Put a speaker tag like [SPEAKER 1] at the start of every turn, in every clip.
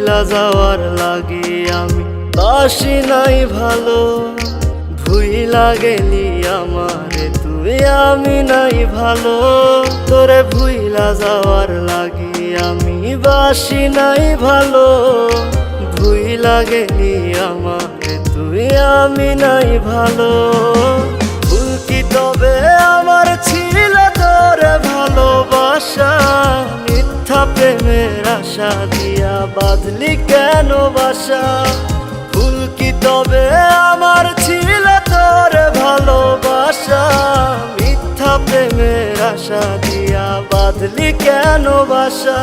[SPEAKER 1] ভুইলা যাওয়ার লাগি আমি বাসি নাই ভালো। ভুইলা গেলি আমারে তুই আমি নাই ভালো। তোরে ভুইলা যাওয়ার লাগি আমি বাসি নাই ভালো। ভুইলা গেলি আমারে তুই আমি নাই ভালো। ভুল কি তবে আমার ছিল তোরে ভালোবাসা? মিথ্যা প্রেমের আশা দিয়া বাঁধলি কেন বাসা? ভুল কি তবে আমার ছিল তোরে ভালোবাসা? মিথ্যা প্রেমের আশা দিয়া বাঁধলি কেন বাসা?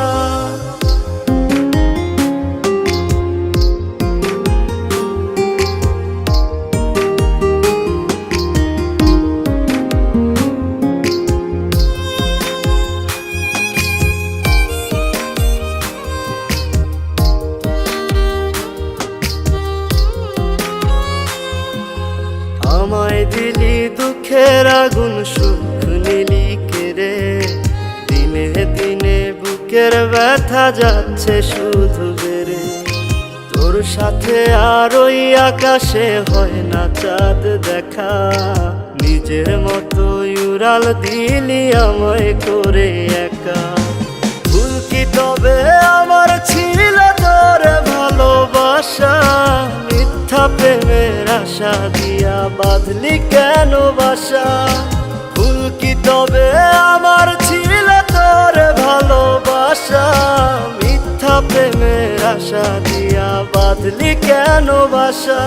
[SPEAKER 1] আমায় দিলি দুঃখের আগুন, সুখ নিলি কেড়ে। দিনে দিনে বুকের ব্যথা যাচ্ছে শুধু বেড়ে। তোর সাথে আর ওই আকাশে হয় না চাঁদ দেখা। নিজের মতো উড়াল দিলি আমায় করে একা। ভুল কি তবে আমার ছিল তোরে ভালোবাসা? মিথ্যা প্রেমের আশা দিয়া বাঁধলি কেন বাসা? ভুল কি তবে আমার ছিল তোরে ভালোবাসা? মিথ্যা প্রেমের আশা দিয়া বাঁধলি কেন বাসা?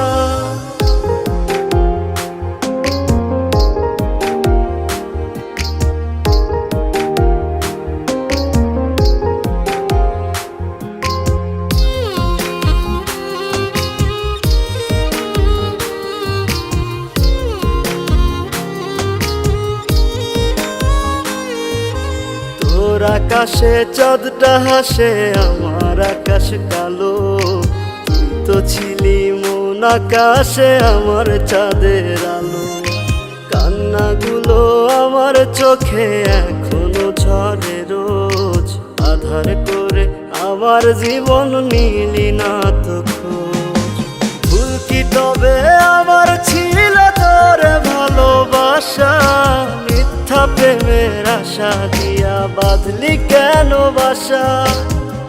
[SPEAKER 1] তোর আকাশে চাঁদটা হাসে, আমার আকাশ কালো। তুই তো ছিলি মন আকাশে আমার চাঁদের আলো। কান্নাগুলো আমার চোখে এখনো ঝরে রোজ। আধার করে আমার জীবন নিলি না তো খোঁজ। ভুল কি তবে আমার ছিল তোরে ভালোবাসা? মিথ্যা প্রেমের আশা দিয়া বাঁধলি কেন বাসা?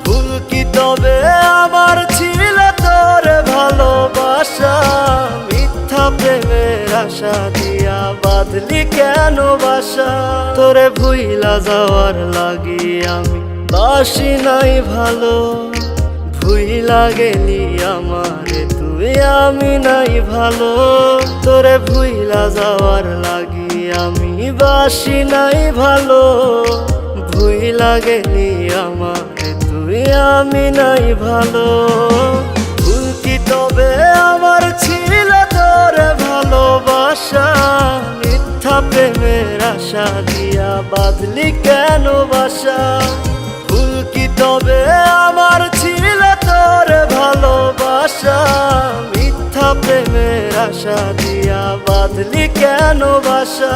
[SPEAKER 1] ভুল কি তবে আমার ছিল তোরে ভালোবাসা? মিথ্যা প্রেমের আশা দিয়া বাঁধলি কেন বাসা? তোরে ভুইলা যাওয়ার লাগি আমি বাসি নাই ভালো। ভুইলা গেলি আমারে তুই আমি নাই ভালো। তোরে ভুইলা যাওয়ার লাগি আমি বাসি নাই ভালো। ভুইলা গেলি আমারে তুই আমি নাই ভালো। ভুল কি তবে আমার ছিল তোরে ভালোবাসা? মিথ্যা প্রেমের আশা দিয়া বাঁধলি কেন বাসা? ভুল কি তবে আমার ছিল তোরে ভালোবাসা? মিথ্যা প্রেমের আশা দিয়া বাঁধলি কেন বাসা?